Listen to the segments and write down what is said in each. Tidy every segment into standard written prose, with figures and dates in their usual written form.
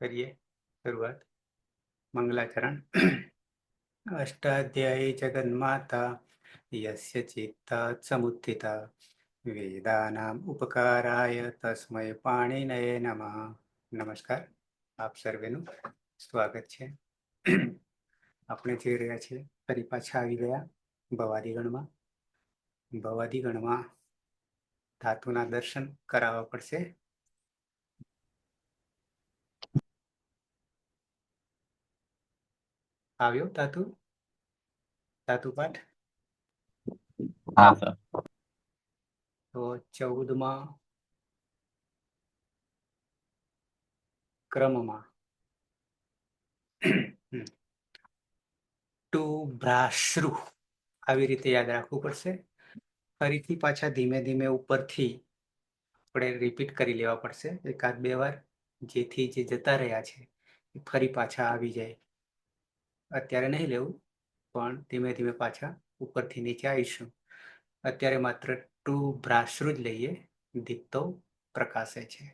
કરીએ શરૂઆત. મંગલાચરણ. અષ્ટાધ્યાયી જગન્માતા યસ્ય ચિત્તા સમુત્થિતા વેદાનામ ઉપકારાય તસ્મૈ પાણિનયે નમઃ. નમસ્કાર, આપ સર્વેનું સ્વાગત છે. આપણે જોઈ રહ્યા છીએ ફરી પાછા આવી ગયા ભવાદિગણમાં. ભવાદિગણમાં ધાતુના દર્શન કરાવવા પડશે. આવ્યો ધાતુ પાઠ? હા સર. તો 14માં ક્રમમાં ટુ ભ્રાશ્રુ આવી રીતે યાદ રાખવું પડશે. ફરીથી પાછા ધીમે ધીમે ઉપરથી આપણે રિપીટ કરી લેવા પડશે એકાદ બે વાર, જેથી જે જતા રહ્યા છે એ ફરી પાછા આવી જાય. અત્યારે નહીં લેવું, પણ ધીમે ધીમે પાછા ઉપરથી નીચે આવીશું. અત્યારે માત્ર ટુ ભ્રાશ્રુ જ લઈએ. દીપ્તો પ્રકાશે છે.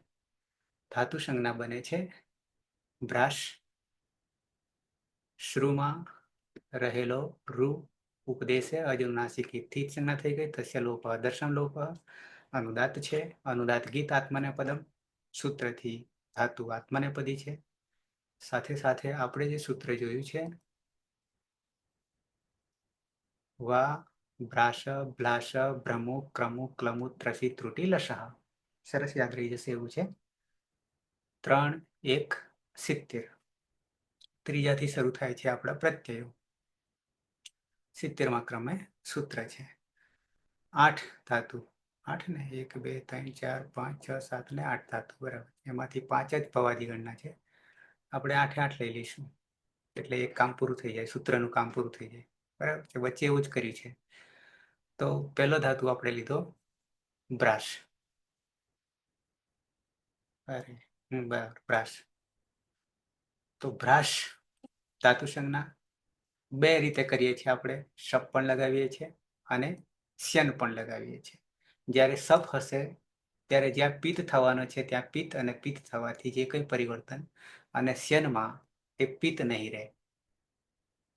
ધાતુ સંજ્ઞા બને છે ભ્રાશ. શ્રુમાં રહેલો રૂ ઉપદેશે અજુનાસિકી થી સંજ્ઞા થઈ ગઈ. તસ્ય લોપ દર્શન લોપ. અનુદાત છે. અનુદાત ગીત આત્મને પદમ. સૂત્રથી ધાતુ આત્મનેપદી છે. સાથે સાથે આપણે જે સૂત્ર જોયું છે વા ભ્રાશ ભ્લાશ ભ્રમુ ક્રમુ ક્લમુ ત્રસી ત્રુટિ લશઃ. સરસ યાદ રહી જશે એવું છે. 3, 1, 70. ત્રીજાથી શરૂ થાય છે આપણા પ્રત્યયો. 70મા ક્રમે સૂત્ર છે. 8 ધાતુ. 8 ને 1, 2, 3, 4, 5, 6, 7 ને 8 ધાતુ. બરાબર. એમાંથી 5 જ ભવાદિગણના છે. આપણે 8 8 લઈ લઈશું એટલે એક કામ પૂરું થઈ જાય, સૂત્રનું કામ પૂરું થઈ જાય. બરાબર છે. વચ્ચે એવું જ કર્યું છે. તો પહેલો ધાતુ આપણે લીધો ભ્રાશ. બરાબર, ભ્રાશ. તો ભ્રાશ ધાતુ સંજ્ઞા બે રીતે કરીએ છીએ આપણે. શપ પણ લગાવીએ છીએ અને શ્યન પણ લગાવીએ છીએ. જ્યારે સપ હશે ત્યારે જ્યાં પિત્ત થવાનો છે ત્યાં પિત્ત, અને પિત્ત થવાથી જે કંઈ પરિવર્તન, અને શ્યનમાં એ પિત્ત નહીં રહે,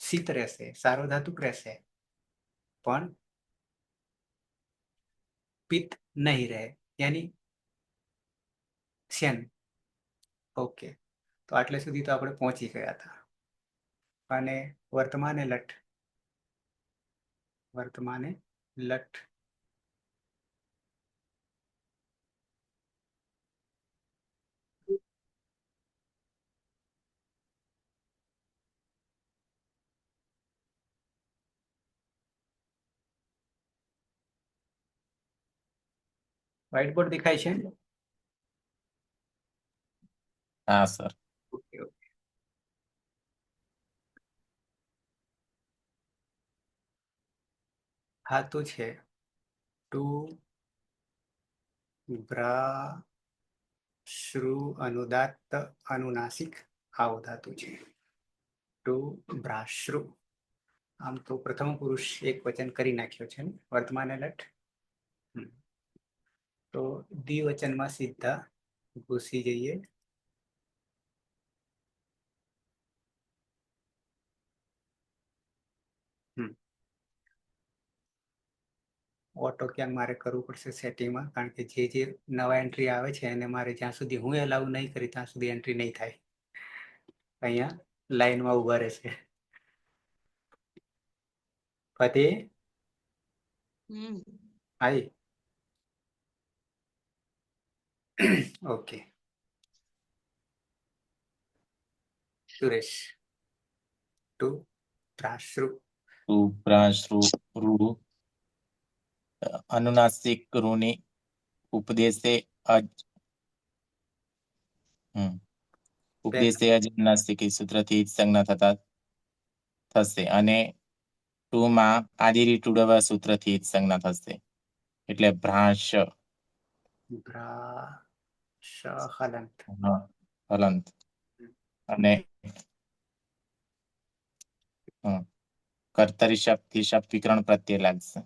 શીત રહેશે, સાર્વધાતુક રહેશે, પણ પિત્ત નહીં રહે, યાની શ્યન. ઓકે, તો આટલે સુધી તો આપણે પહોંચી ગયા હતા. અને વર્તમાને લઠ. વર્તમાને લઠ. વ્હાઇટ બોર્ડ દેખાય છે? હા સર. Okay okay. ધાતુ છે ટુ ભ્રાશ્રુ અનુદાત્ત અનુનાસિક. આવો ધાતુ છે ટુ ભ્રાશ્રુ. આમ તો પ્રથમ પુરુષ એક વચન કરી નાખ્યો છે વર્તમાને લઠ. તો દ્વિવચનમાં સીધા ઘૂસી જઈએ. ઓટો ક્યાંક મારે કરવું પડશે સેટિંગમાં, કારણ કે જે નવા એન્ટ્રી આવે છે એને મારે જ્યાં સુધી હું એલાઉ નહીં કરી ત્યાં સુધી એન્ટ્રી નહીં થાય. અહીંયા લાઈનમાં ઉભા રહેશે. ફતેહ આઈ. ઓકે. સુરેશ. ટુ ભ્રાશ્રુ. ભ્રાશ્રુ રૂ અનુનાસિક રૂની ઉપદેશે ઉપદેશે અનુનાસિકી સૂત્રથી સંજ્ઞા થતા થશે, અને ટુમાં આદિરી ટુડવ સૂત્રથી સંજ્ઞા થશે. એટલે ભ્રાશ હલંત. હલંત. અને કર્તરી શબ્દથી શબ્દ વિકરણ પ્રત્યે લાગશે.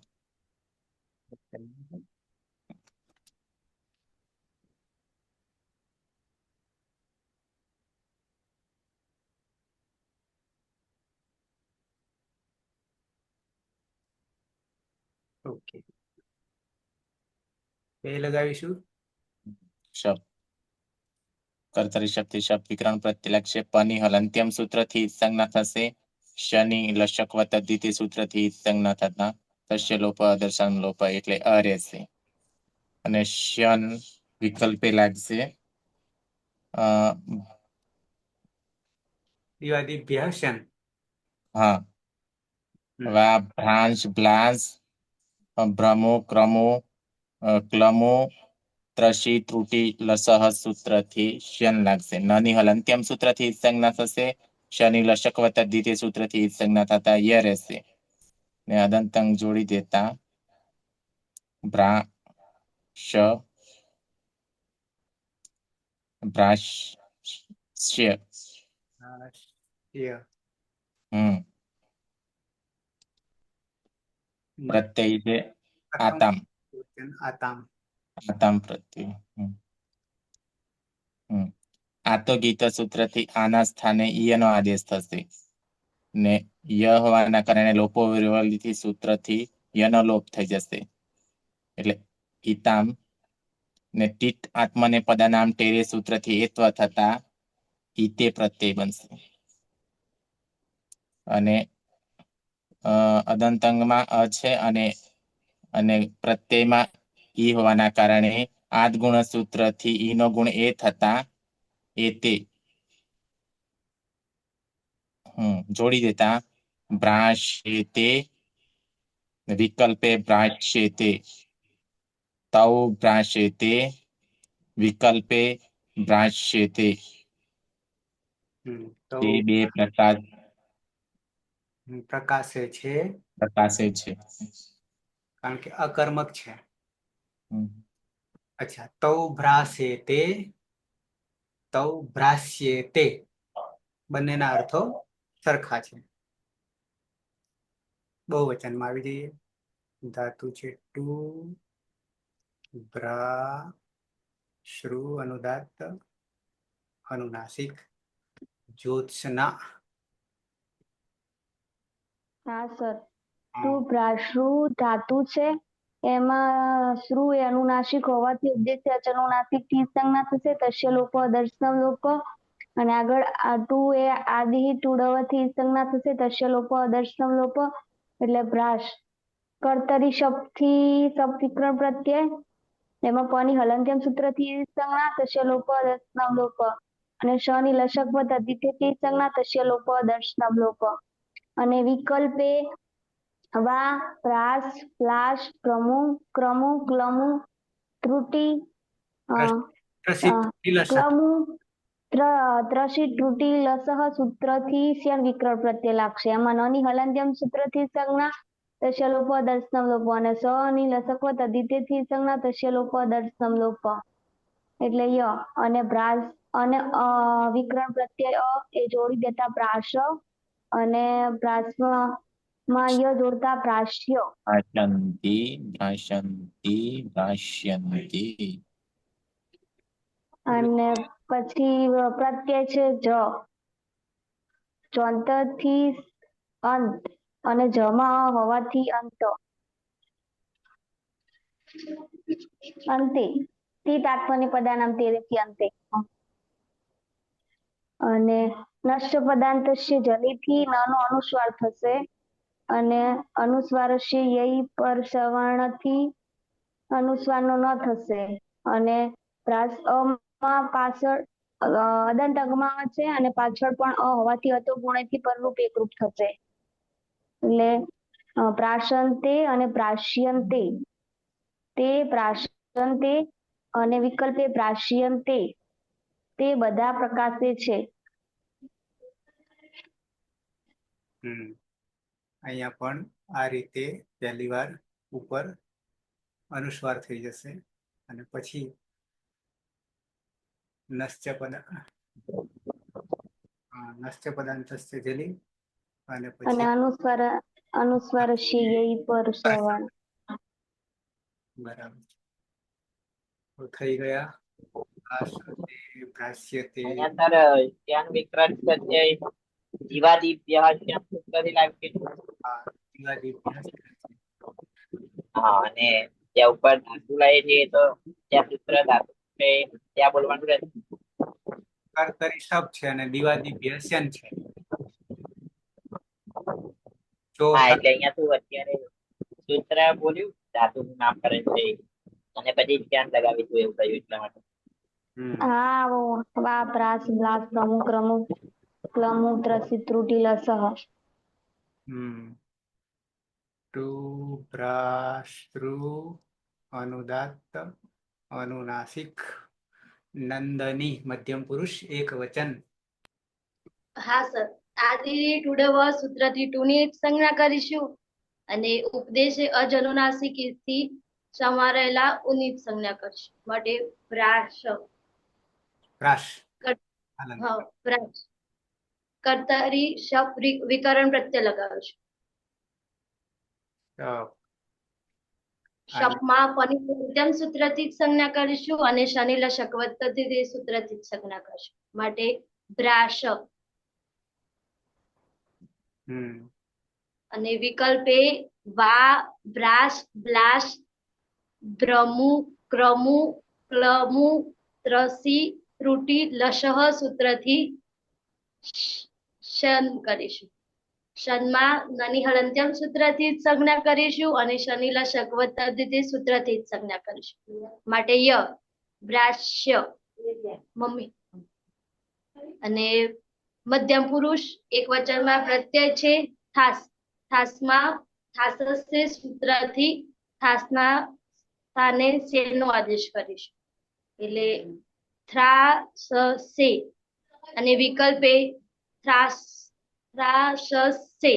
ઓકે, બે લગાવીશું. શબ્દ કર્તરી શબ્દ શબ્દ વિકરણ પ્રત્યે લાગશે. પની હલંત્યમ સૂત્રથી સંજ્ઞા થશે. શની લશક તદ્ધિતિ સૂત્રથી સંજ્ઞા થતા તસ્ય લોપ અદર્શન લોપ એટલે અ રહેશે. અને શન વિકલ્પે લાગશે. દિવાદિભ્યઃ હા, વા ભ્રાંશ ભ્લાંશ ભ્રમો ક્રમો ક્લમો ત્રશી ત્રુટી લસહ સૂત્રથી શન લાગશે. નની હલંત્યમ સૂત્રથી સંજ્ઞા થશે. શની લશક તદ્ધિતિ સૂત્રથી સંજ્ઞા થતા ય રહેશે. ને અદંતંગ જોડી દેતા ભ્રાશ્ય. પ્રત્યય છે આતામ. આતામ. આતામ પ્રત્યય. આતો ગીત સૂત્રથી આના સ્થાને ઈયનો આદેશ થશે. ને ય હોવાના કારણે લોપો વિરવલીથી સૂત્રથી યનો લોપ થઈ જશે. એટલે ઈતામ ને ટીટ આત્મને પદાનામ ટેરે સૂત્રથી એત્વ થતા ઈતે પ્રત્યય બનશે. અને અદંતંગમાં અ છે અને પ્રત્યયમાં ઈ હોવાના કારણે આદ ગુણ સૂત્રથી ઈનો ગુણ એ થતા એતે જોડી દેતા ભ્રાશ્યેતે વિકલ્પે ભ્રાશ્યેતે તૌ ભ્રાશ્યેતે વિકલ્પે ભ્રાશ્યેતે. તે બે પ્રકાર પ્રકાશે છે પ્રકાશે છે. કારણ કે અકર્મક છે. અચ્છા, તૌ ભ્રાસ્યેતે તૌ ભ્રાસ્યેતે બંનેના અર્થો સરખા છે. બહુવચનમાં આવી જઈએ. ધાતુ છે ટુ, ભ્રા શ્રુ અનુદાત્ત અનુનાસિક જ્યોત્સના. હા સર, ટુ ભ્રાશ્રુ ધાતુ છે. એમાં શ્રુ એ અનુનાસિક હોવાથી ઉદ્દેશ્ય અચનુનાસિક થી સંજ્ઞા થશે. તસ્ય લોપ દર્શનમ લોપ. અને આગળ આ ટુ એ આદિ ટુડવથી સંજ્ઞા થશે. તસ્ય લોપ દર્શનમ લોપ એટલે ભ્રાશ. કર્તરી શબ્દ થી શબ્દ વિકરણ પ્રત્યય, એમાં પની હલંત્યમ સૂત્રથી સંજ્ઞા તસ્ય લોપ દર્શનમ લોપ. અને શની લશક તદ્ધિતિથી સંજ્ઞા તસ્ય લોપ દર્શનમ લોપ. અને વિકલ્પે વા પ્રાસ પ્લાસ ક્રમુ ક્રમુ ક્લમુ ત્રુટી ક્લમુ ત્રસી ત્રુટી લસહ સૂત્રથી શ્યન વિકરણ પ્રત્યય લાગશે. એમાં નની હલંત્યમ સૂત્રથી સંજ્ઞા તસ્ય લોપ દર્શનમ લોપ. અને સ ની લસક તદ્ધિતિથી સંજ્ઞા તસ્ય લોપ દર્શનમ લોપ એટલે ય. અને ભ્રાસ અને વિકરણ પ્રત્યય એ જોડી દેતા પ્રાશ અને પ્રાસમાં ય જોડતા પ્રાશ્ય. ભાષંતિ ભાષંતિ ભાષ્યંતિ. અને પછી પ્રત્યય છે જ. ચોંતથી અંત અને જમા હોવાથી અંત. અંતે તે તાત્પર્ય પદાનામ તેરેથી અંતે. અને નશ્ય પદાંતસ્ય જલીથી નાનો અનુસ્વાર થશે. અને અનુસ્વારસ્ય યઈ પર સવર્ણથી અનુસ્વારનો ન થશે. અને પ્રાસ માં પાછળ અદંતકમાં છે અને પાછળ પણ અ હોવાથી અતો ગુણથી પરરૂપ એકરૂપ થશે. એટલે પ્રાશંતે અને પ્રાશ્યંતે. તે પ્રાશંતે અને વિકલ્પે પ્રાશ્યંતે તે બધા પ્રકાશે છે. અહીંયા પણ આ રીતે પહેલી વાર ઉપર અનુસ્વાર થઈ જશે અને પછી નશ્ય પદાંતસ્ય જલી અને અને પછી અનુસ્વાર યઈ પર સવર્ણ. બરાબર થઈ ગયા. ભ્રાસ્યતે અહીંયા સર શ્યાન વિકરણ પ્રત્યય જીવાદિભ્યઃ શ્યાન સૂત્રથી લાગશે. દિવાદિભ્યઃ હા, અને ત્યાં ઉપર ધાતુ લઈએ છીએ તો ત્યાં સૂત્ર ધાતુ છે ત્યાં બોલવાનું રહેશે. કર્તરી શબ્દ છે અને દિવાદી વ્યસન છે. જો હા, એટલે અહીંયા તું અત્યારે સૂત્ર બોલ્યું, ધાતુનું નામ કરે છે અને પછી ધ્યાન લગાવીશું એવું કહ્યું એટલા માટે. હા વા પ્રાસ બ્લાસ પ્રમુખ રમુક ક્લમુ ત્રસી ત્રુટી લસહ. ટુ ભ્રાતૃ અનુદાત્ત અનુનાસિક નંદની મધ્યમ પુરુષ એક વચન. હા સર, આદિ ટુડવ સૂત્રથી ટુની સંજ્ઞા કરીશું અને ઉપદેશે અજનુનાસિક થી સમારેલા ઉની સંજ્ઞા કરીશું. માટે પ્રાશ પ્રાશ હા પ્રાશ કર્તરી શપ વિકરણ પ્રત્યય લગાવશું. શપમાં પનિત્યમ સૂત્રથી જ સંજ્ઞા કરીશું અને શનિ લશક વત્તથી તે સૂત્રથી જ સંજ્ઞા કરીશું. માટે બ્રાશ અને વિકલ્પે વા બ્રાસ બ્લાસ ભ્રમુ ક્રમુ ક્લમુ ત્રસી ત્રુટી લશહ સૂત્રથી શન કરીશું. શનમાં નની હળંત્યમ સૂત્રથી જ સંજ્ઞા કરીશું અને શનિ લશક વત્તથી સૂત્રથી જ સંજ્ઞા કરીશું. માટે ય બ્રાશ્ય મમ્મી અને મધ્યમ પુરુષ એક વચનમાં પ્રત્યય છે થાસ. થાસમાં થાસસે સૂત્રથી થાસના સ્થાને સેનો આદેશ કરીશું. એટલે થ્રાસસે અને વિકલ્પે થ્રાસસે પ્રાશ્યસે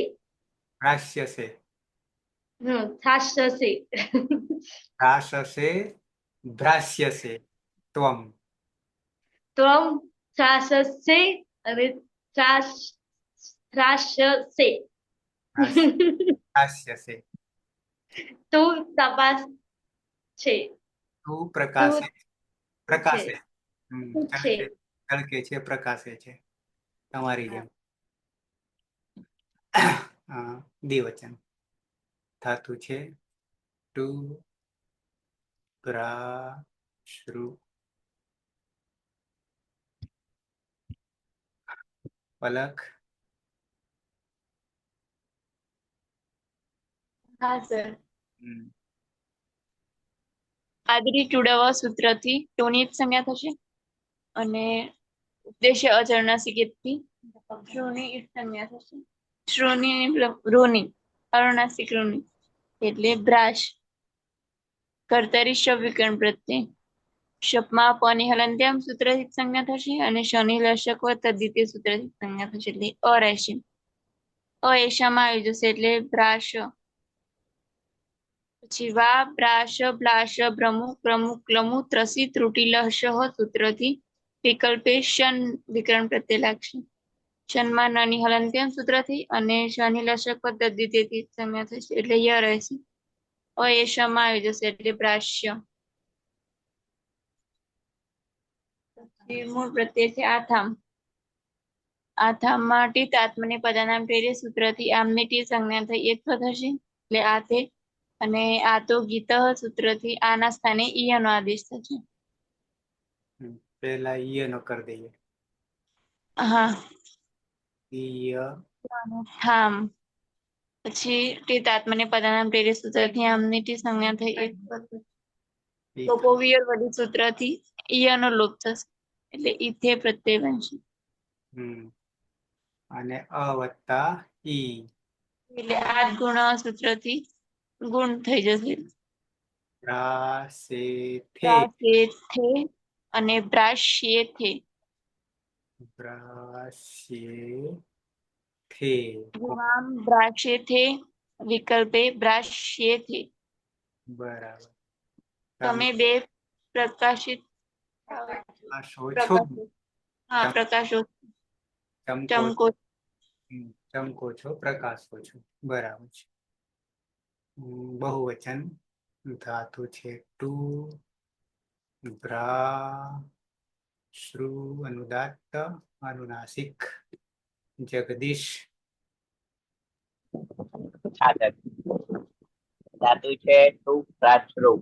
થ્રાસસે પ્રાશસે ભ્રાસ્યસે ત્વમ ત્વમ થ્રાસસે અને થ્રાસસે પ્રાશ્યસે તું તપાસ છે. તું પ્રકાશે પ્રકાશે છે તડકે છે પ્રકાશે છે તમારી જેમ. દ્વિવચન ધાતુ છે ટુ ભ્રાતૃ પલક. હા સર, આદિ ટુડવ સૂત્રથી ટોની જ સંજ્ઞા થશે અને ઉપદેશ્ય અચરના સિકેતથી શ્રોની જ સંજ્ઞા થશે. શ્રોની રોની અરુણાસિક રોની એટલે બ્રાશ. કર્તરી શબ વિકરણ પ્રત્યે શપમાં પની હલંત્યામ સૂત્રથી સંજ્ઞા થશે અને શનિ લશક તદ્વિતીય સૂત્રથી સંજ્ઞા થશે એટલે અ રહેશે. એશામાં આવી જશે એટલે બ્રાશ. પછી વા બ્રાશ બ્લાશ ભ્રમુ ક્રમુ ક્લમુ ત્રસી ત્રુટી લશઃ સૂત્રથી વિકલ્પે શન વિકરણ પ્રત્યય લાગશે. શનમાં નાની હલંત્યમ સૂત્રથી અને શનિ લશક તદ્વિતીયથી સંજ્ઞા થશે એટલે ય રહેશે. એશામાં આવી જશે એટલે પ્રાશ્ય. મૂળ પ્રત્યય છે આથામ. આથામમાં ટીત આત્મને પદાનામ પ્રેર્ય સૂત્રથી આમની ટી સંજ્ઞા થઈ એક થશે એટલે આથે અને આ તો ગીત સૂત્રથી આના સ્થાને ઈયનો આદેશ થશે. પેલા ઈય નો કરી દઈએ. હા ઈય થામ પછી ટીત આત્મને પદાનામ પ્રેર્ય સૂત્રથી આમની ટી સંજ્ઞા થઈ એક લોપોવિયર વડી સૂત્રથી ઈયનો લોપ થશે એટલે ઈથે પ્રત્યય બનશે. અને અ વત્તા ઈ એટલે આદ ગુણ સૂત્રથી ગુણ થઈ જશે. બ્રાશેથે અને બ્રાશ્યેથે. બ્રાશ્યેથે ગુણામ બ્રાશ્યેથે વિકલ્પે બ્રાશ્યેથે. બરાબર. તમે બે પ્રકાશિત પ્રકાશો ચમકો ચમકો છો પ્રકાશો છો. બરાબર છે. બહુવચન ધાતુ છે ટુ ભ્રાતૃ અનુદાત્ત અનુનાસિક જગદીશ. છાત્ર ધાતુ છે ટુ પ્રાચરુ.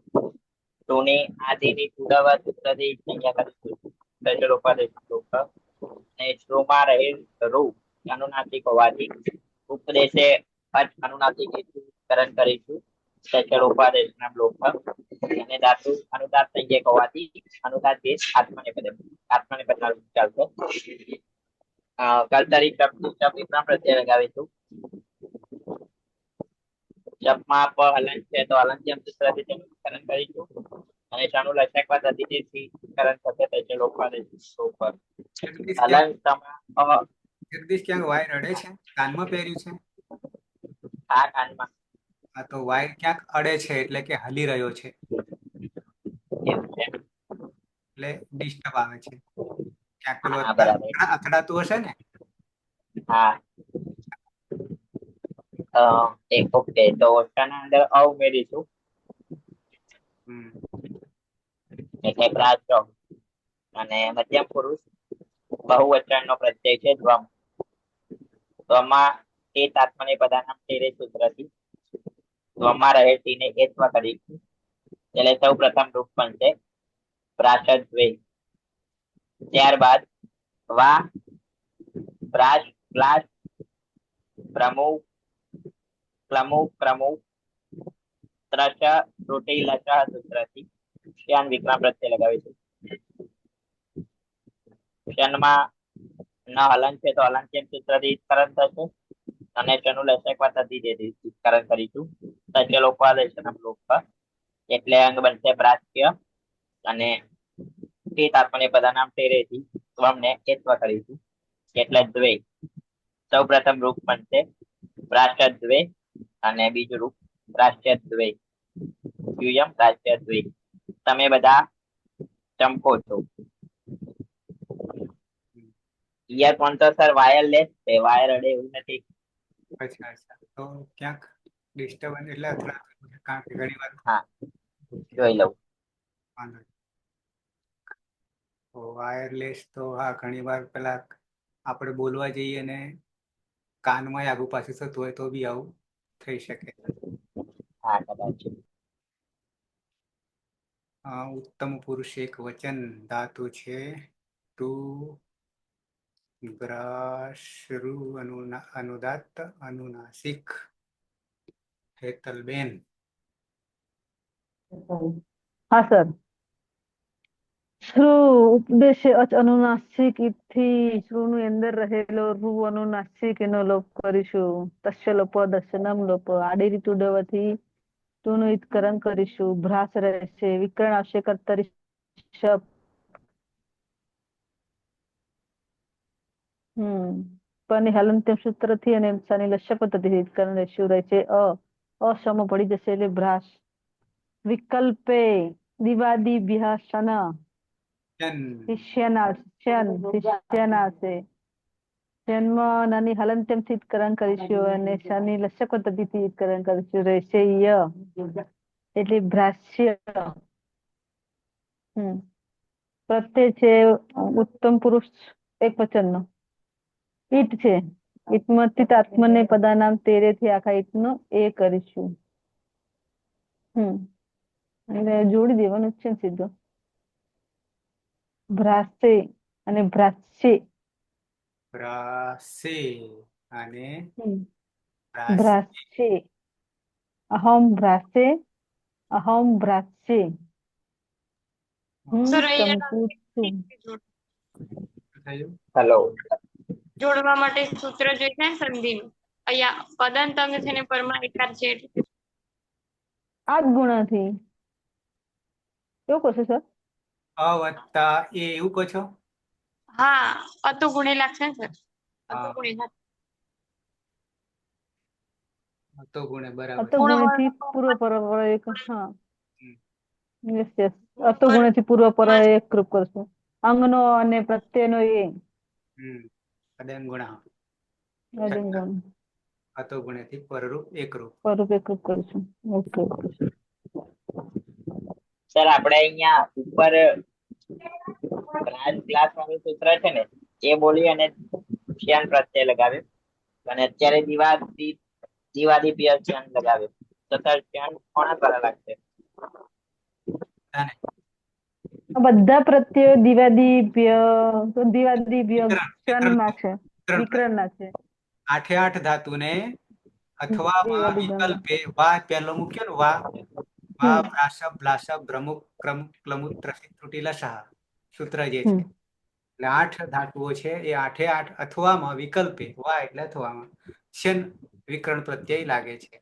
ટુની આદિની ટુડાવા સૂત્રથી સંજ્ઞા કરીશું. દશેર ઉપાદેશ લોક. અને શ્રુમાં રહેલ રૂ અનુનાસિક હોવાથી ઉપદેશે અચ અનુનાસિક કરણ કરીશું. દશેર ઉપાદેશ ના લોક. અને ધાતુ અનુદાત સંજ્ઞક હોવાથી અનુદાત દેશ આત્મનેપદ ચાલશે. કર્તરી શબ્દ વિક્રમ પ્રત્યય લગાવીશું. જપમાં પ હલન છે તો હલંત્યમ સૂત્રથી તેનું કરણ કરીશું. અને શાનું લક્ષકવાદ અધિદેશથી કરણ થશે તે લોપાદેશ ઉપર. જગદીશ હલન જગદીશ ક્યાંક વાયર અડે છે, કાનમાં પહેર્યું છે? આ કાનમાં હા, તો વાયર ક્યાંક અડે છે એટલે કે હલી રહ્યો છે, એવું છે. એટલે ડિસ્ટર્બ આવે છે. ક્યાંક પેલું હા બરાબર. અથડાતું હશે ને. હા ઓકે, તો ઓછાના અંદર અ ઉમેરીશું એટલે પ્રાચો. અને મધ્યમ પુરુષ બહુવચન નો પ્રત્યય છે ધ્વમ. ધ્વમાં તે આત્મને પદાનામ તેરે સૂત્રથી ધ્વમાં રહે તીને એત્વ કરીશું. એટલે સૌ પ્રથમ રૂપ બનશે પ્રાચદ્વે. ત્યારબાદ વા પ્રાશ પ્લાશ પ્રમુ ક્લમુ ક્રમુ ત્રશ ત્રુટિ લશ સૂત્રથી શ્યાન વિક્રમ પ્રત્યય લગાવીશું. શ્યાનમાં ન હલન છે તો હલંત્યમ સૂત્રથી કરણ થશે. અને શનું લસકવાદ અધિદેશથી કરણ કરીશું. તસ્ય લોપાદેશનમ લોપ. એટલે અંગ બનશે પ્રાચ્ય. અને તે આત્મને પદાનામ તેરેથી સ્વમને એત્વ કરીશું. એટલે દ્વે. સૌ પ્રથમ રૂપ બનશે પ્રાચ્યદ્વે અને બીજું રૂપ પ્રાચ્યદ્વે. યુયમ પ્રાચ્યદ્વે. તમે બધા ચમકો છો. ઇયરફોન તો સર વાયરલેસ છે, વાયર અડે એવું નથી. અચ્છા અચ્છા, તો ક્યાંક ડિસ્ટર્બન્સ એટલે અથડાતું છે, કારણ કે ઘણી વાર હા જોઈ લઉં. વાંધો નહીં. તો વાયરલેસ તો હા, ઘણી વાર પેલા આપણે બોલવા જઈએ ને કાનમાં આગુ પાછું થતું હોય તો બી આવું થઈ શકે. હા કદાચ. ઉત્તમ પુરુષ એક વચન ધાતુ છે ટુ ગ્રાશ્રુ અનુદાત્ત અનુનાસિક. હેતલબેન. હા સર. શ્રુ ઉપદેશે અચ અનુનાસિક થી શ્રુ ની અંદર રહેલો રૂ અનુનાસિક એનો લોપ કરીશું. તસ્ય લોપ દશનમ લોપ. આડી રીત ઉડવવાથી તું કરણ કરીશું. ભ્રાસ રહેશે. વિકરણ આવશે કર્તરી શપ. પણ હલંત્યમ સૂત્રથી અને સાની લક્ષ્ય પદ્ધતિ કરણ રહેશું રહેશે. અસમ પડી જશે એટલે ભ્રાસ. વિકલ્પે દિવાદી ભ્યાસન શિષ્યના જન્મ નાની હલંત્યમ થી કરણ કરીશું અને શની લક્ષ્ય પદ્ધતિથી કરણ કરીશું રહેશે ય એટલે ભ્રાસ્ય. પ્રત્યય છે ઉત્તમ પુરુષ એક વચનનો. ઈટ છે. ઈટમાંથી આત્મને પદાનામ તેરેથી આખા ઈટ નો એ કરીશું. અને જોડી દેવાનું છે ને સીધો. ભ્રાસે અને ભ્રાસ્ય. ભ્રાસે અને ભ્રાસ્ય. અહમ ભ્રાસે અહમ ભ્રાસ્ય. સર અહીંયા હેલો. જોડવા માટે સૂત્ર જોઈએ છે સંધિનું. અહીંયા પદાંત અંગ છે ને પરમાં એકાર છે. આ જ ગુણાથી એવું કહો છો સર? અ વત્તા એ એવું કહો છો? હા, અતો ગુણે લાગશે ને સર. અતો ગુણે તો ગુણે બરાબર. અતો ગુણેથી પૂર્વ પર એક. હા યસ યસ. અતો ગુણેથી પૂર્વ પર એક રૂપ કરશું. અંગનો અને પ્રત્યયનો એ. અદંગુણા. અદિંગુણ. અતો ગુણેથી પરરૂપ એકરૂપ. પરરૂપ એકરૂપ કરીશું. Okay okay. સર આપણે અહીંયા ઉપર ક્લાસ વાળું સૂત્ર છે ને એ બોલી અને શ્યાન પ્રત્યય લગાવ્યો. અને અત્યારે દિવાદી પિયર શ્યાન લગાવ્યો. તો તથા ક્ષણ કોના દ્વારા લાગશે? બધાને બધા પ્રત્યયો દિવાદિભ્ય વિકરણ ક્ષણમાં છે, વિકરણ વિકરણના છે. આઠે આઠ ધાતુને અથવામાં વિકલ્પે વા પહેલો મૂક્યો ને વા વા ભ્રાસબ ભ્લાસબ ભ્રમુક ક્રમુક ક્લમુક ત્રસિત ત્રુટિ લસાહ સૂત્ર જે છે. એટલે આઠ ધાતુઓ છે એ આઠે આઠ અથવામાં વિકલ્પે વા એટલે અથવામાં શન વિકરણ પ્રત્યય લાગે છે.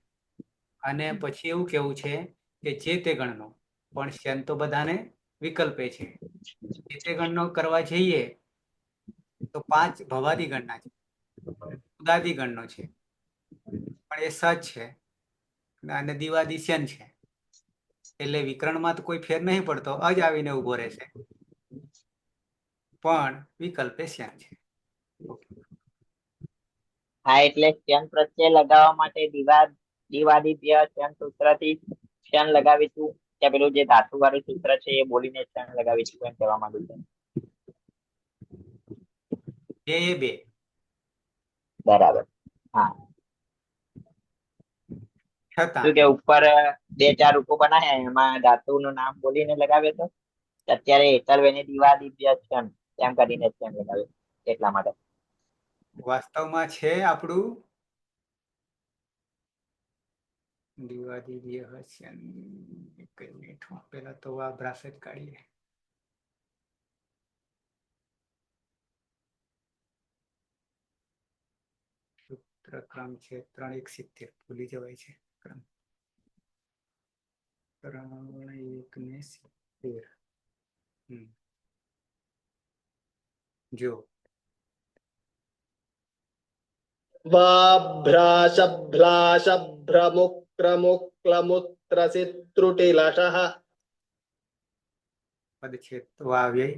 અને પછી એવું કેવું છે કે જે તે ગણનો પણ શન તો બધાને વિકલ્પે છે. જે તે ગણનો કરવા જઈએ તો 5 ભવાદી ગણના છે, ઉદાદી ગણનો છે, પણ એ સચ છે અને દિવાદી શન છે. એટલે વિકરણમાં તો કોઈ ફેર નહીં પડતો, અજ આવીને ઉભો રહેશે, પણ વિકલ્પે શન છે. હા, એટલે ક્ષણ પ્રત્યય લગાવવા માટે દિવાદિભ્ય ક્ષણ સૂત્રથી ક્ષણ લગાવીશું, કે પેલું જે ધાતુ વાળું સૂત્ર છે એ બોલીને ક્ષણ લગાવીશું એમ કહેવા માંગુ છું. એ બે બરાબર. હા, છતાં શું કે ઉપર 2-4 રૂપો બનાવ્યા એમાં ધાતુ નું નામ બોલીને લગાવે તો અત્યારે હેતલવેની દિવાદિભ્ય ક્ષણ એમ કરીને ક્ષણ લગાવે એટલા માટે. વાસ્તવમાં છે આપણું દિવાદિભ્ય શન. એક જ મિનિટ, પેલા તો આ ભ્રાસ જ કાઢીએ. સૂત્ર ક્રમ છે 3:170, ભૂલી જવાય છે ક્રમ. 3:170. જો वाभ्राशभ्लाशभ्रमुक्रमुक्लमुत्रसित्रुटिलशः પદ છે તો અવ્યય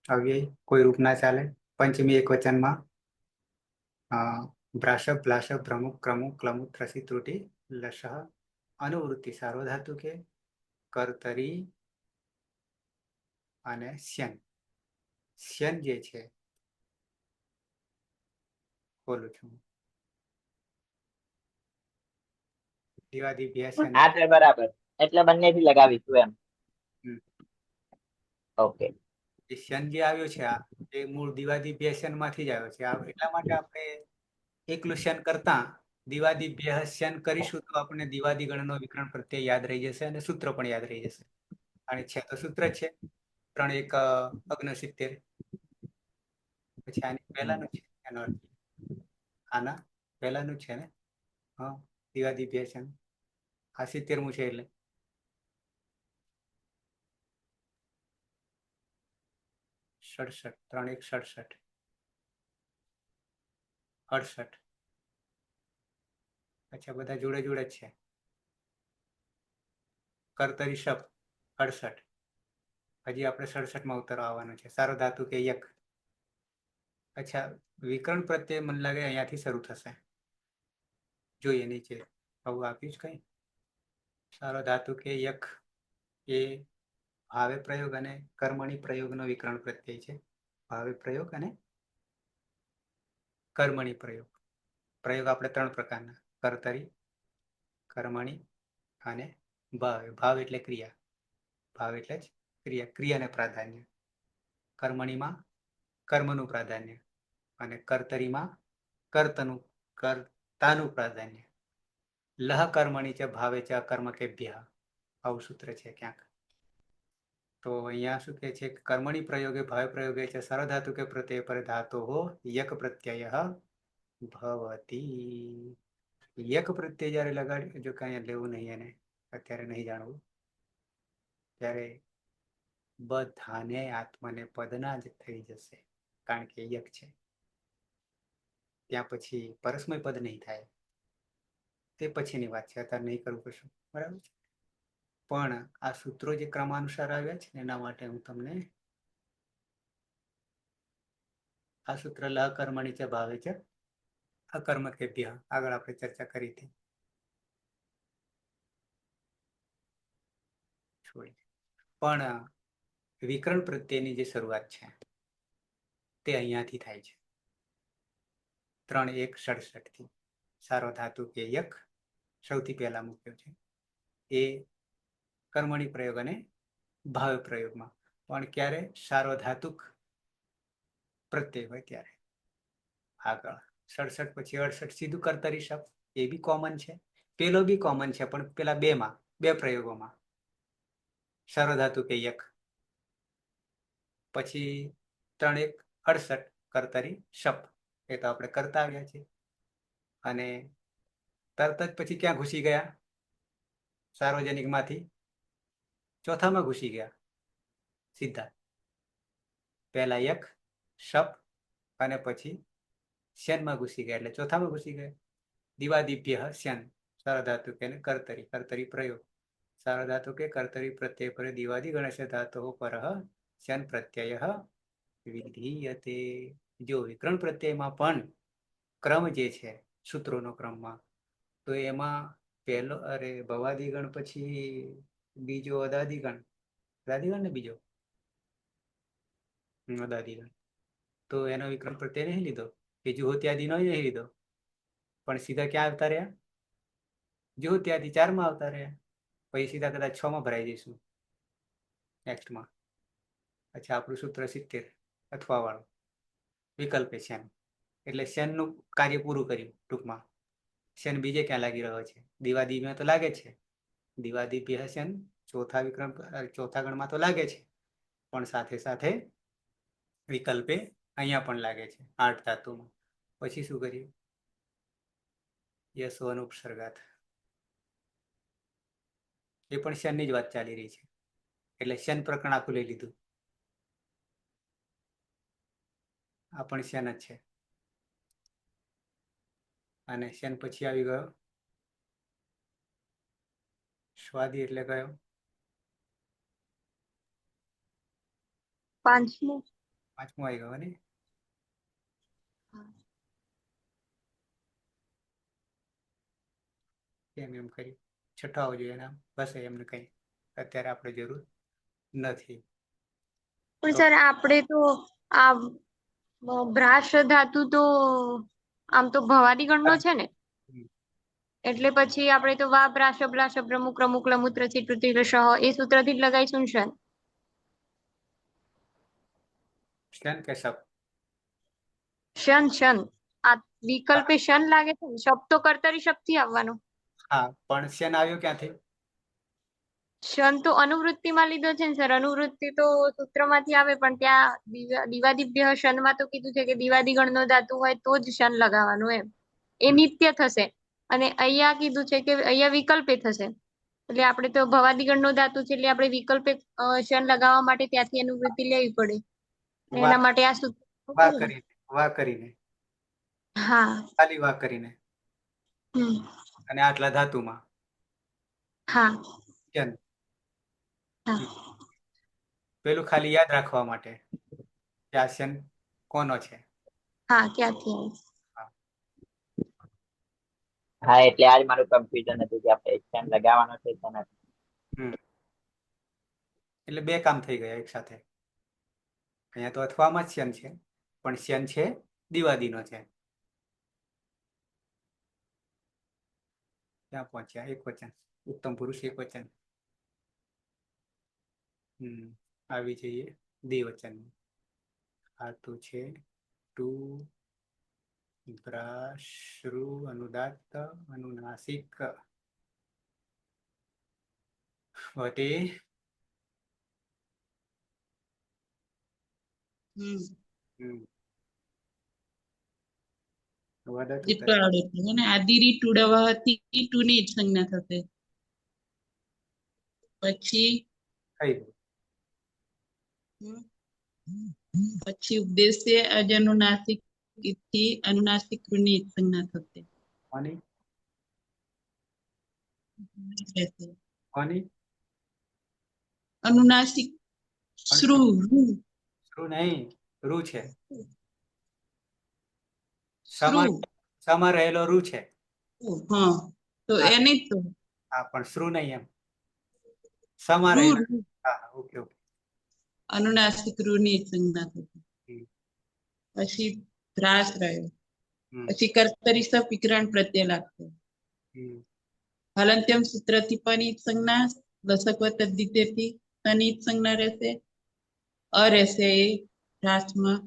અવ્યય કોઈ રૂપ ના ચાલે. પંચમી એક વચનમાં ભ્રાશબ ભ્લાશબ ભ્રમુક ક્રમુક ક્લમુક ત્રસી ત્રુટિ લશઃ અનુવૃત્તિ સાર્વધાતુ કે કર્તરી અને શ્યન. શ્યન જે છે, બોલું છું, દિવાદિભ્ય શ્યન. હા સર, બરાબર. એટલે બંનેથી લગાવીશું એમ. ઓકે. એ શ્યન જે આવ્યો છે આ એ મૂળ દિવાદિભ્ય શ્યન માંથી જ આવ્યો છે. એટલા માટે આપણે એકલું શ્યન કરતા દિવાદિભ્ય શ્યન કરીશું તો આપણને દિવાદી ગણનો વિકરણ પ્રત્યય યાદ રહી જશે અને સૂત્ર પણ યાદ રહી જશે. અને છે તો સૂત્ર જ છે 3:169. પછી આની પહેલાનું છે, એનો અર્થ આના પહેલાનું છે ને. હા, દિવાદિભ્ય શ્યન આ 70મું છે એટલે 67, 3:167, 68. અચ્છા, બધા જોડે જોડે જ છે. કર્તરી શપ 68. હજી આપણે 67માં ઉતરવા આવવાનું છે. સારો ધાતુ કે યક. અચ્છા, વિકરણ પ્રત્યે મને લાગે અહીંયાથી શરૂ થશે. જોઈએ નીચે આવું આપ્યું જ કઈ. સારો ધાતુ કે યક એ ભાવે પ્રયોગ અને કર્મણી પ્રયોગનો વિકરણ પ્રત્યય છે. ભાવે પ્રયોગ અને કર્મણી પ્રયોગ. પ્રયોગ આપણે 3 પ્રકારના: કર્તરી, કર્મણી અને ભાવે. ભાવ એટલે ક્રિયા, ભાવ એટલે જ ક્રિયા, ક્રિયાને પ્રાધાન્ય. કર્મણીમાં કર્મનું પ્રાધાન્ય અને કર્તરીમાં કર્તાનું પ્રાધાન્ય. લહ કર્મણી ચ ભાવે ચ કર્મ કેભ્ય, આવું સૂત્ર છે ક્યાંક. તો અહીંયા શું કહે છે? કર્મણી પ્રયોગે ભાવે પ્રયોગે છે સરધાતુ કે પ્રત્યય પર ધાતો યક પ્રત્યય ભવતી. યક પ્રત્યય જયારે લગાડી, જો કઈ લેવું નહીં, એને અત્યારે નહીં જાણવું, ત્યારે બધાને આત્મને પદના જ થઈ જશે, કારણ કે યક છે. ત્યાં પછી પરસ્મય પદ નહીં થાય, તે પછીની વાત છે, અત્યારે નહીં કરવું કશું. બરાબર છે. પણ આ સૂત્રો જે ક્રમાનુસાર આવ્યા છે એના માટે હું તમને આ સૂત્ર લ કર્મણી ચ ભાવે છે અકર્મ કેભ્ય આગળ આપણે ચર્ચા કરી હતી. પણ વિકરણ પ્રત્યેની જે શરૂઆત છે તે અહીંયાથી થાય છે 3:167 થી. સારો ધાતુ કે યક સૌથી પહેલા મૂક્યો છે એ કર્મણી પ્રયોગ અને ભાવ પ્રયોગમાં. પણ ક્યારે સાર્વધાતુક પ્રત્યય હોય ત્યારે. આગળ 67 પછી 68 સીધું કર્તરી શબ્દ, એ બી કોમન છે. પેલો બી કોમન છે, પણ પેલા બે પ્રયોગોમાં સાર્વધાતુક એક. પછી 3 1 68 કર્તરી શબ્દ, એ તો આપણે કરતા આવ્યા છીએ. અને તરત જ પછી ક્યાં ઘૂસી ગયા? સાર્વજનિક માંથી ચોથામાં ઘૂસી ગયા સીધા. પહેલા એક શબ્દ અને પછી શ્યનમાં ઘૂસી ગયા, એટલે ચોથામાં ઘૂસી ગયા. દિવાદિભ્ય શ્યન સાર્વધાતુ કે કર્તરી પ્રયોગ. સાર્વધાતુ કે કર્તરી પ્રત્યય પર દિવાદી ગણેશ ધાતુ પર શ્યન પ્રત્યય વિધીયતે. જો વિકરણ પ્રત્યયમાં પણ ક્રમ જે છે સૂત્રોનો ક્રમમાં, તો એમાં પહેલો ભવાદિગણ પછી બીજો અદાદિગણ ને બીજો અદાદિગણ, તો એનો વિક્રમ પ્રત્યય નહીં લીધો, કે જુહોત્યાદિ નો નહીં લીધો, પણ સીધા ક્યાં આવતા રહ્યા? જુહોત્યાદિ 4 આવતા રહ્યા. પછી સીધા કદાચ 6 માં ભરાઈ જઈશું નેક્સ્ટમાં. અચ્છા, આપણું સૂત્ર 70 અથવા વાળું વિકલ્પે શ્યન, એટલે શ્યનનું કાર્ય પૂરું કર્યું ટૂંકમાં. શ્યન બીજે ક્યાં લાગી રહ્યો છે? દિવાદિમાં તો લાગે છે. દિવાદિભ્ય શ્યન ચોથા ગણમાં તો લાગે છે, પણ સાથે સાથે વિકલ્પે અહીંયા પણ લાગે છે 8 ધાતુમાં. પછી શું કર્યું? યસો અનુપસર્ગાત, એ પણ શ્યનની જ વાત ચાલી રહી છે, એટલે શ્યન પ્રકરણ આખું લઈ લીધું. આ પણ શ્યન જ છે. અને શ્યન પછી આવી ગયો સ્વાદી, એટલે કયો? પાંચમું આવી ગયો ને. કેમ એમ કરી? છઠ્ઠો આવવો જોઈએ નામ, બસ એમને કઈ અત્યારે આપણે જરૂર નથી. પણ સર આપણે તો આ ભ્રાશ ધાતુ તો આમ તો ભવાદી ગણનો છે ને, એટલે પછી આપણે તો વા ભ્રાશ બ્લાશ પ્રમુખ રમુક લમૂત્ર ચિત્રુતિ રસઃ એ સૂત્રથી જ લગાઈશું ને સર? શ્યન કે શબ્દ? શન આ વિકલ્પે શન લાગે છે ને, શબ્દ તો કર્તરી શબ્દ થી આવવાનો. હા, પણ શ્યન આવ્યો ક્યાંથી? શન તો અનુવૃત્તિમાં લીધો છે ને સર. અનુવૃત્તિ તો સૂત્રમાંથી આવે, પણ ત્યાં દિવાદિભ્ય શનમાં તો કીધું છે કે દિવાદી ગણનો ધાતુ હોય તો જ શન લગાવવાનું એમ. એ નિત્ય થશે. અને અહીંયા કીધું છે કે અહીંયા વિકલ્પે થશે. એટલે આપણે તો ભવાદિગણનો ધાતુ છે, એટલે આપણે વિકલ્પે શન લગાવવા માટે ત્યાંથી અનુવૃત્તિ લેવી પડે. એના માટે આ સૂત્ર વા કરીને હા, ખાલી વા કરીને અને આટલા ધાતુમાં હા, શ્યન. હા, પેલું ખાલી યાદ રાખવા માટે કે આ શ્યન કોનો છે. હા, ક્યાંથી આવે? હા, એટલે આજ મારું કન્ફ્યુઝન હતું કે આપણે શ્યન લગાવવાનો છે કે નથી. એટલે બે કામ થઈ ગયા એક સાથે. અહીંયા તો અથવામાં જ શ્યન છે, પણ શ્યન છે દિવાદીનો છે. ક્યાં પહોંચ્યા? એક વચન, ઉત્તમ પુરુષ એક વચન. આવી જઈએ દ્વિવચન. આ તો છે ટુ ભ્રાશ્રુ અનુદાત્ત અનુનાસિક વટે આદિરી ટુડવતી ટુની જ સંજ્ઞા થશે. પછી ઉપદેશ્ય અનુનાસિક થી અનુનાસિક ની સંજ્ઞા થશે. અનુનાસિક શ્રુ નહીં, રૂ છે. સમા રહેલો રૂ છે. હા, તો એને જ તો. હા, પણ શ્રુ નહીં એમ. સમા રહેલો. હા, ઓકે ઓકે. અનુનાસિક રૂ ની સંજ્ઞા થશે. પછી ત્રાસ રહ્યો. પછી કર્તરી વિકરણ પ્રત્યય લાગશે. હલંત્યમ સૂત્રથી પનિત સંજ્ઞા, લસક વત્તા દ્વિતીયથી તનિત સંજ્ઞા રહેશે. અ રહેશે એ ભ્રાસમાં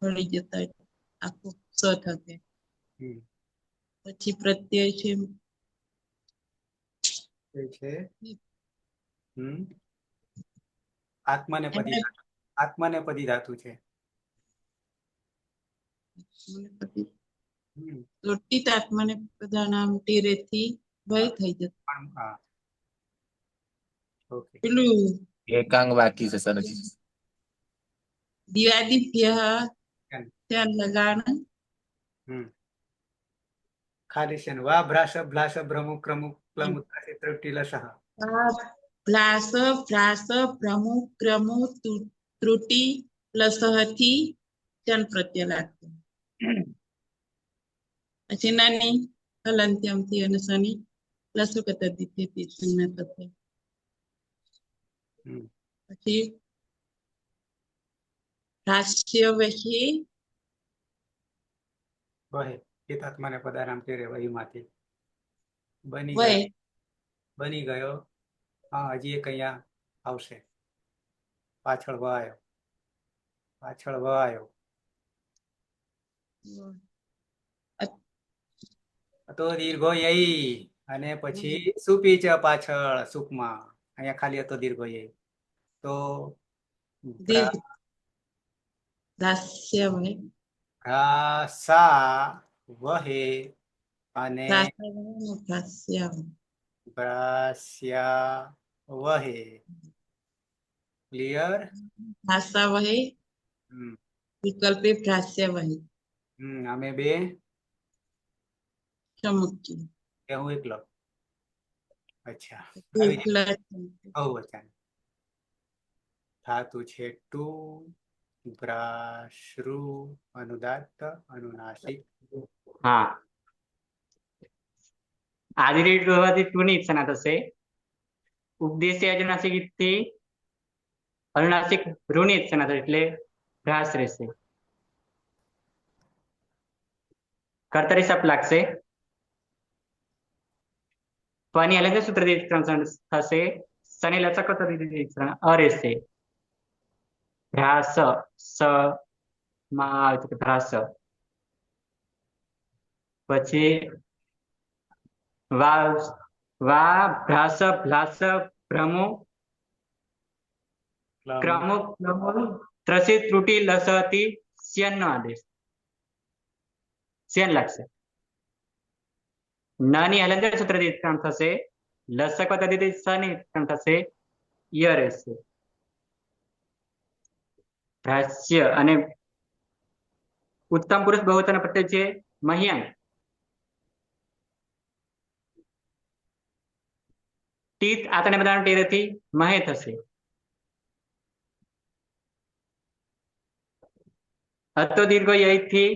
ભળી જતા આખું સ થશે. હમ. પછી પ્રત્યય છે એ છે આત્મનેપદી ધાતુ. આત્મનેપદી ધાતુ છે. લોટિત આત્મને પ્રધાનામ ટીરેથી ભય થઈ જશે. પણ હા, ઓકે. પેલું એકાંગ બાકી છે સરજી. દિવાદિભ્ય ત્યાં લગાણ ખાલી છે ને વા ભ્રાસ ભ્લાસ ભ્રમુક ક્રમુક ક્લમુક ત્રુટિ લસહ. ભ્લાસ ભ્રાસ પ્રમુખ ક્રમુ ત્રુટિ લસહથી ચન પ્રત્યય લાગશે. પછી નાની હલંત્યમથી અને શનિ લસુકતા દીથી સંજ્ઞા થશે. પછી રાષ્ટ્રીય વહી વહે ચિતાત્માને પદારામ તેરે વહીમાંથી બની વય ગયો. બની ગયો. હા, હજી એક અહીંયા આવશે. પાછળ વ આવ્યો. પાછળ વ આવ્યો તો દીર્ઘો યઈ અને પછી સુપી છે પાછળ સુખમાં. અહીંયા ખાલી હતો દીર્ઘો યઈ. તો દીર્ઘ રાષ્ટ્રીય વહી ભ્રાસા વહે અને ભ્રાસ્યા વહે. ક્લિયર? ભાષા વહે વિકલ્પે ભ્રાસ્ય વહે. અમે બે ચમકી કે હું એકલો. અચ્છા, એકલા બહુવચન ધાતુ છે ટુ ભ્રાશ્રુ અનુદાત્ત અનુનાસિક. હા, આદિ હોવાથી ટુ ની ઈચ્છા થશે. ઉપદેશી અનુનાસિક થી અનુનાસિક ઋની ઈચ્છા થશે એટલે ભ્રાસ રહેશે. કર્તરી સપ લાગશે. પની અલગ સૂત્ર થશે. શનિ લચક અ રહેશે. ભ્રાસ સ માં આવે છે ભ્રાસ. પછી વા વા ભ્રાસ ભ્લાસ ભ્રમો ક્રમો ત્રસી ત્રુટિ લસતી સ્યન નો આદેશ સ્યન લાગશે. નાની હલંદર સૂત્રથી ઉત્ક્રાંત થશે. લસક પદ્ધતિથી સની ઉત્ક્રાંત થશે. ય રહેશે. ભાષ્ય અને ઉત્તમ પુરુષ બહુવચન પ્રત્યય છે મહ્યંક. ટીત આતને બધાનો ટેરેથી મહે થશે. હતો દીર્ઘ યથી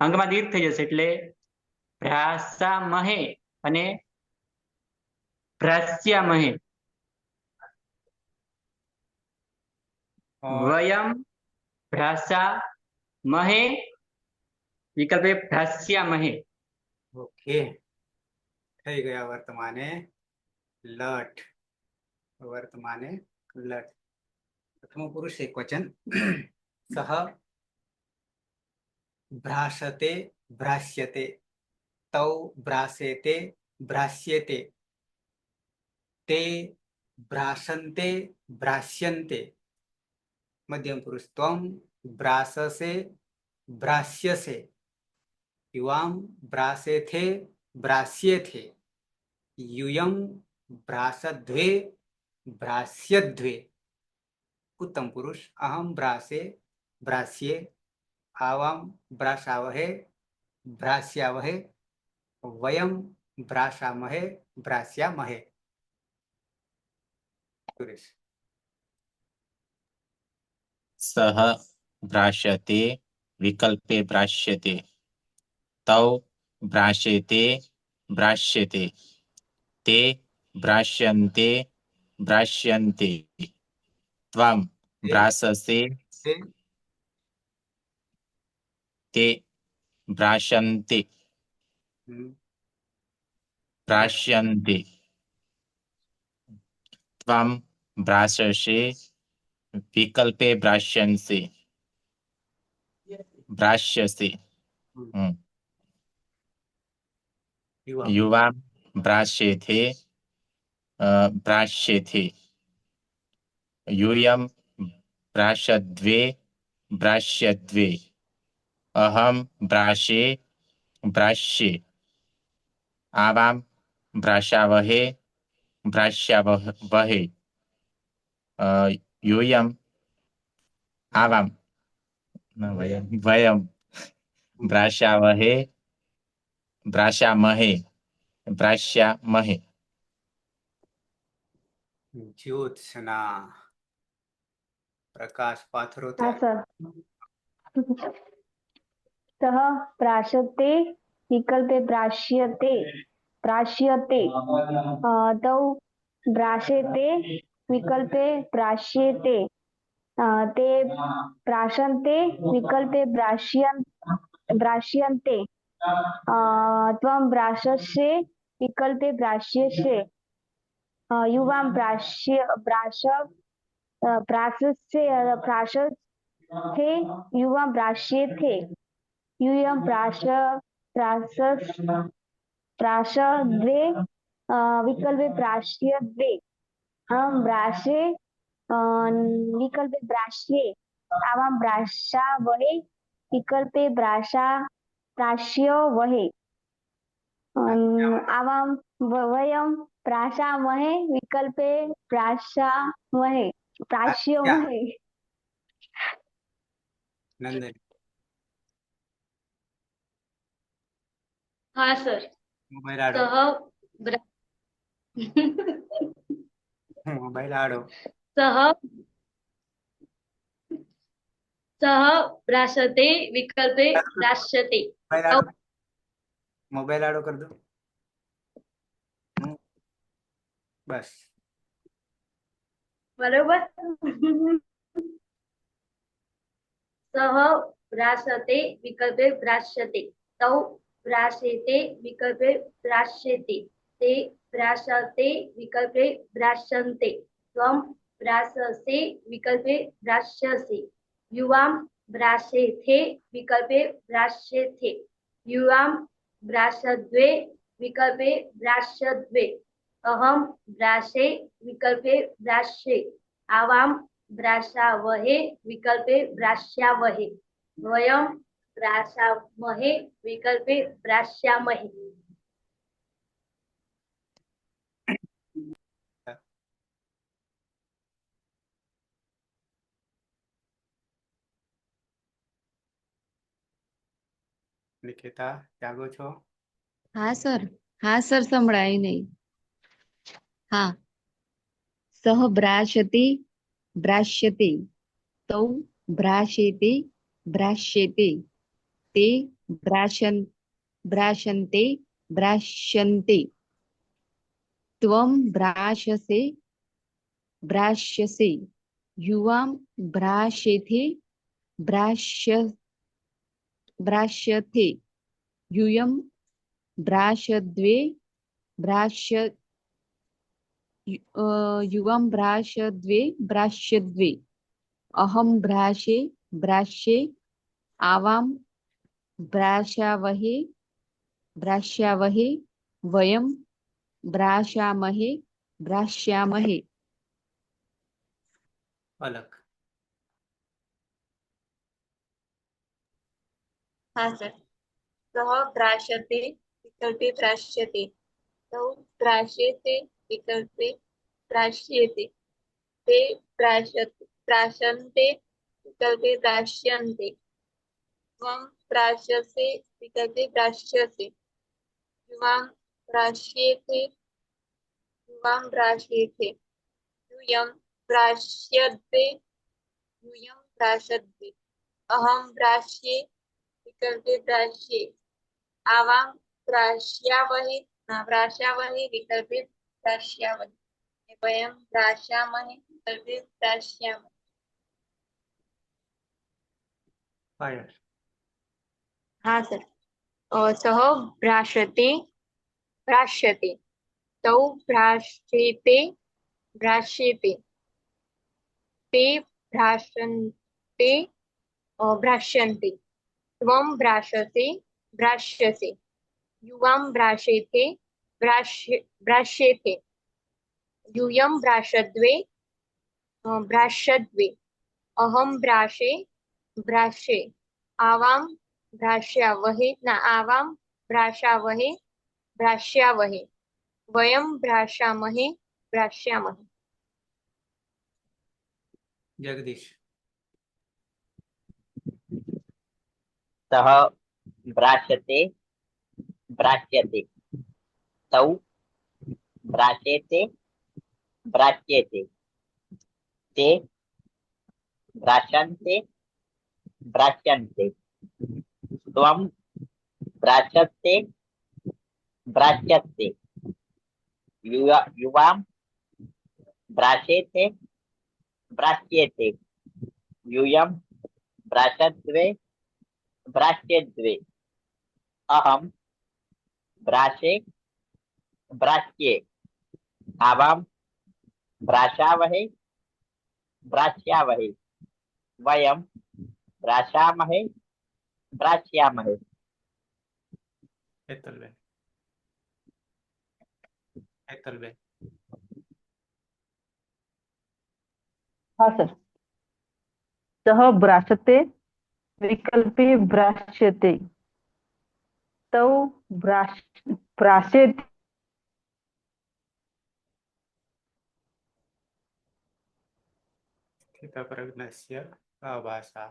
અંગમાં દીર્ઘ થઈ જશે એટલે ભ્રાસા મહે અને ભ્રાસ્યા મહે. વયમ ભ્રાસા મહે વિકલ્પે ભ્રાસ્યા મહે. ઓકે, થઈ ગયા વર્તમાને લટ. વર્તમાને લટ. પ્રથમ પુરુષ એક વચન. સહ ભ્રાસતે ભ્રાસ્યતે તૌ ભ્રાસેતે ભ્રાસ્યતે તે ભ્રાસન્તે ભ્રાસ્યન્તે. મધ્યમ પુરુષ ત્વમ ભ્રાસસે ભ્રાસ્યસે યુવામ ભ્રાસેથે ભ્રાસ્યેથે યુયમ ભ્રાસદ્વે ભ્રાસ્યદ્વે. ઉત્તમ પુરુષ અહમ ભ્રાસે ભ્રાસ્યે આવામ ભ્રાસાવહે ભ્રાસ્યાવહે વયમ ભ્રાસામહે ભ્રાસ્યામહે. સુરેશ. સહ ભ્રાશ્યતે વિકલ્પે ભ્રાશ્યતે તૌ ભ્રાશ્યતે ભ્રાશ્યતે તે ભ્રાશ્યન્તે ભ્રાશ્યન્તે ત્વમ ભ્રાસસે તે भ्राष्यन्ते भ्राष्यन्ते त्वं भ्राष्यसे विकल्पे भ्राष्यन्से भ्राष्यसे युवा भ्राष्येथे भ्राष्येथे यूयं भ्राष्यद्वे भ्राष्यद्वे अहं भ्राष्ये भ्राष्ये आवां भ्राष्यावहे भ्राष्यावहे यूयम् आवां न वयं भ्राष्यावहे भ्राष्यामहे भ्राष्यामहे ज्योत्सना प्रकाश पाथरो हाँ सर सः प्राशते विकल्पे प्राश्यते प्राश्यते तौ भ्राशेते विकल्पे प्राश्येते ते प्राशन्ते विकल्पे भ्राष्यन्ते त्वं भ्राशसे विकल्पे भ्राष्यसे युवां प्राशस्य प्राशस्थे युवां भ्राष्येथे यूयं प्राशद्वे विकल्पे प्राश्यद्वे अहं भ्राशे विकल्पे भ्राश्ये आवां भ्राष्यावहे विकल्पे प्राश्यावहे आवां वयं प्राशामहे विकल्पे प्राश्यामहे प्राश्यमहे नंदन हाँ सर मोबाइल आड़ो सह मोबाइल आड़ो सह सह भ्राशते विकल्पे भ्राश्यते मोबाइल आड़ो कर दो बस बरोबर सह भ्राशते विकल्पे भ्राश्यते तौ भ्राशेते विकल्पे भ्राश्येते ते भ्राशते विकल्पे भ्राश्यन्ते त्वं भ्राशसे विकल्पे भ्राश्यसे युवां भ्राशेथे विकल्पे भ्राश्येथे युवां भ्राशद्वे विकल्पे भ्राश्यद्वे अहं भ्राशे विकल्पे भ्राश्ये आवां भ्राशावहे विकल्पे भ्राश्यावहे वयं भ्राशामहे विकल्पे भ्राश्यामहे निकिता जागो छो हाँ सर संभळाय नहीं हाँ सह भ्राशते भ्राश्यते तौ भ्राशेते भ्राश्येते ते भ्राशन्ते भ्राश्यन्ते त्वं भ्राशसे भ्राश्यसे युवां भ्राशेथे भ्राश्यथे यूयं भ्राशद्वे युवां भ्राशद्वे भ्राश्यद्वे अहं भ्राश्ये आवां भ्राश्यावहे वयं भ्राशामहे भ्राश्यामहे अलग हाँ सर सह भ्राशते विकल्पे भ्राश्यते तौ भ्राश्येते विकल्पे भ्राश्येते ते भ्राशन्ते विकल्पे भ्राश्यन्ते त्वं भ्राशसे विकल्पे भ्राश्यसे युवां भ्राश्येथे यूयं भ्राश्यद्वे अहं भ्राश्ये विकल्पे भ्राश्ये आवां भ्राश्यावहे विकल्पे भ्राश्यावहे वयं भ्राश्यामहे विकल्पे भ्राश्यामहे फायर हाँ सर સહ ભ્રાશ્યતે ભ્રાશ્યતે તૌ ભ્રાશ્યેતે ભ્રાશ્યેતે તે ભ્રાશ્યન્તે ભ્રાશ્યन्ते ત્વં ભ્રાશ્યસે ભ્રાશ્યસે યુવાં ભ્રાશ્યેતે ભ્રાશ્યેતે यूयं भ्राश्यद्वे भ्राश्यद्वे अहं भ्राशे भ्राश्ये आवां भ्राश्यावहे आवां भ्राशावहे भ्राश्यावहे वयं भ्राश्यामहे भ्राश्यामहे। जगदीश। सः भ्राश्यते भ्राश्यते तौ भ्राश्येते भ्राश्येते ते भ्राश्यन्ते भ्राश्यन्ते त्वं भ्राश्यते भ्राश्यते युवां भ्राश्येते भ्राश्येते यूयं भ्राश्यद्वे भ्राश्यद्वे अहं भ्राशे भ्राश्ये आवां भ्राशावहे भ्राश्यावहे वयं भ्राशामहे भ्राश्यामहे। हेतलबेन। हेतलबेन। हाँ सर। सः भ्राश्यते विकल्पे भ्राश्यते तौ भ्राश्येते स्थितप्रज्ञस्य अभाषा।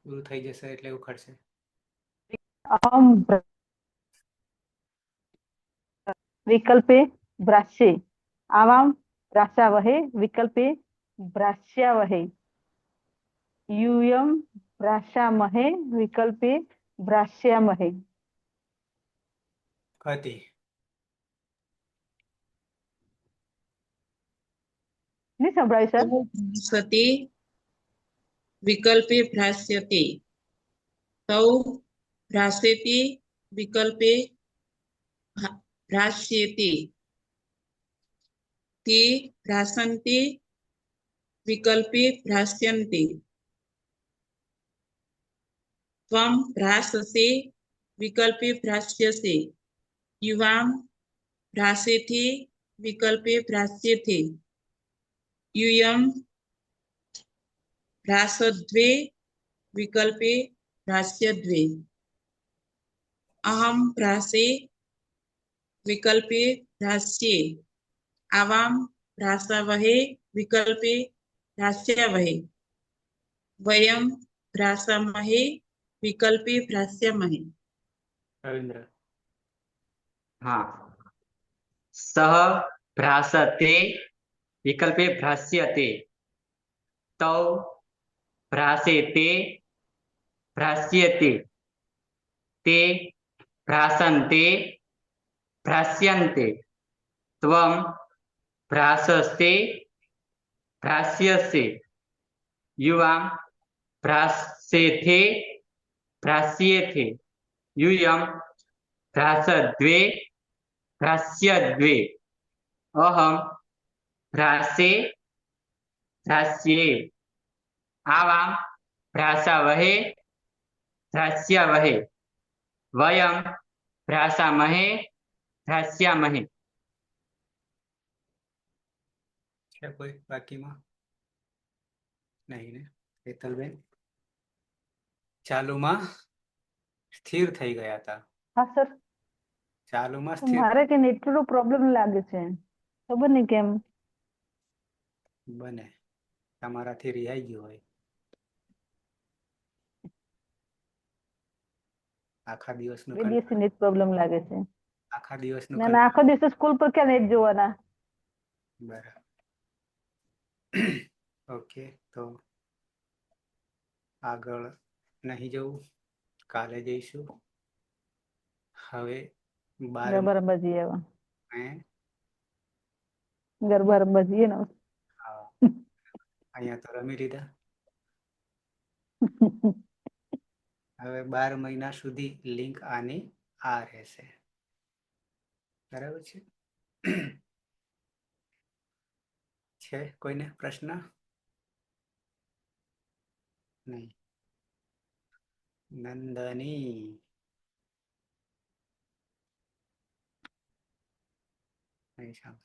પૂરું થઈ જશે એટલે ઉખડશે। अहं विकल्पे भ्राश्ये आवां भ्राशावहे विकल्पे भ्राश्यावहे यूयं भ्राशामहे विकल्पे भ्राश्यामहे। कति नहीं संभळाયું सर। भ्राश्यते विकल्पे भ्राश्यते तौ भ्राश्यते विकल्पे भ्राश्येते ते भ्राश्यन्ते विकल्पे भ्राश्यन्ते त्वं भ्राश्यसे विकल्पे भ्राश्यसे युवां भ्राश्यते विकल्पे भ्राश्यते यूयं भ्राश्यद्वे विकल्पे भ्राश्यद्वे अहं भ्राशे विकल्पे भ्राश्ये आवां भ्राशावहे विकल्पे भ्राश्यावहे वयं भ्राशामहे विकल्पे भ्राश्यामहे। रविंद्र। हाँ। सः भ्रासते विकल्पे भ्रास्यते तौ भ्रासेते भ्रास्यते ते भ्रासन्ते भ्रास्यन्ते त्वं भ्रासस्ते भ्रास्यसे युवां भ्रास्येथे भ्रास्येथे यूयं भ्रासद्वे भ्रास्यद्वे अहं भ्रासे भ्रास्ये आवां भ्रासावहे भ्रास्यावहे वयं भ्रासामहे भ्रास्यामहे। છે કોઈ બાકીમાં? નહીં ને? હેતલબેન ચાલુમાં સ્થિર થઈ ગયા હતા। हाँ सर। ચાલુમાં સ્થિર મારે કે નેટનો પ્રોબ્લેમ લાગે છે ખબર નહીં કેમ। બને તમારાથી રિહાઈ ગયું હોય। આખા દિવસનું બે દિવસથી નેટ પ્રોબ્લેમ લાગે છે। આખા દિવસનું ના આખો દિવસ સ્કૂલ પર ક્યાં નેટ જોવાના। બરાબર। ઓકે તો આગળ નહીં જવું, કાલે જઈશું। હવે 12 બરાબર જી આવા ગરબા રમવા જઈએ ને. હા અહીંયા તો રમી લીધા. હવે 12 મહિના સુધી લિંક આની આ રહેશે. બરાબર છે. છે કોઈને પ્રશ્ન? નહીં. નંદની નહીં સાંભળ.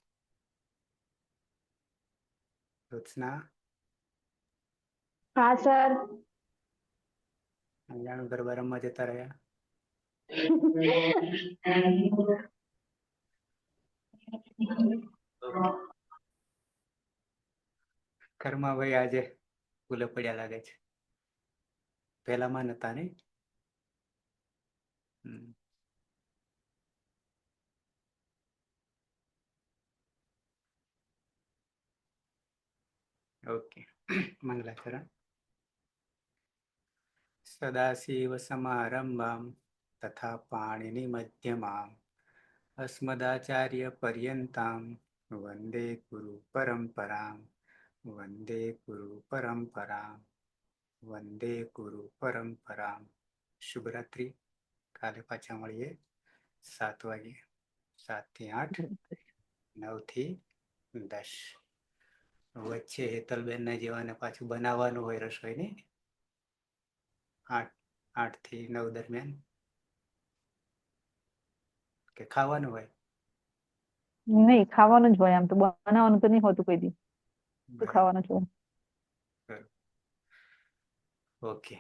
જ્યોત્સના હા સર. જાણું ગરબા રમવા જતા રહ્યા. ઘરમાં ભાઈ આજે ભૂલે પડ્યા લાગે છે. પહેલામાં નતા ને. ઓકે. મંગલાચરણ. સદાશિવ સમારંભામ તથા પાણીની મધ્યમામ અસ્મદાચાર્ય પર્યંતામ વંદે ગુરુ પરંપરામ વંદે ગુરુ પરંપરામ વંદે ગુરુ પરંપરામ. શુભરાત્રિ. કાલે પાછા મળીએ 7 વાગે. 7 થી 8, 9 થી 10. વચ્ચે હેતલબેન ના જેવાને પાછું બનાવવાનું હોય રસોઈ ને 8 થી 9 દરમિયાન કે ખાવાનું હોય? નહીં, ખાવાનું જ હોય. આમ તો બનાવવાનું તો નહીં હોતું કોઈ દી. તો ખાવાનું જ હોય. ઓકે.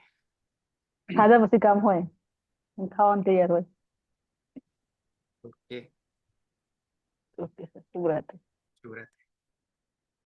ખાધા પછી કામ હોય, ખાવાનું તૈયાર હોય. ઓકે. ઓકે સર, શુભરાત્રી. શુભરાત્રિ.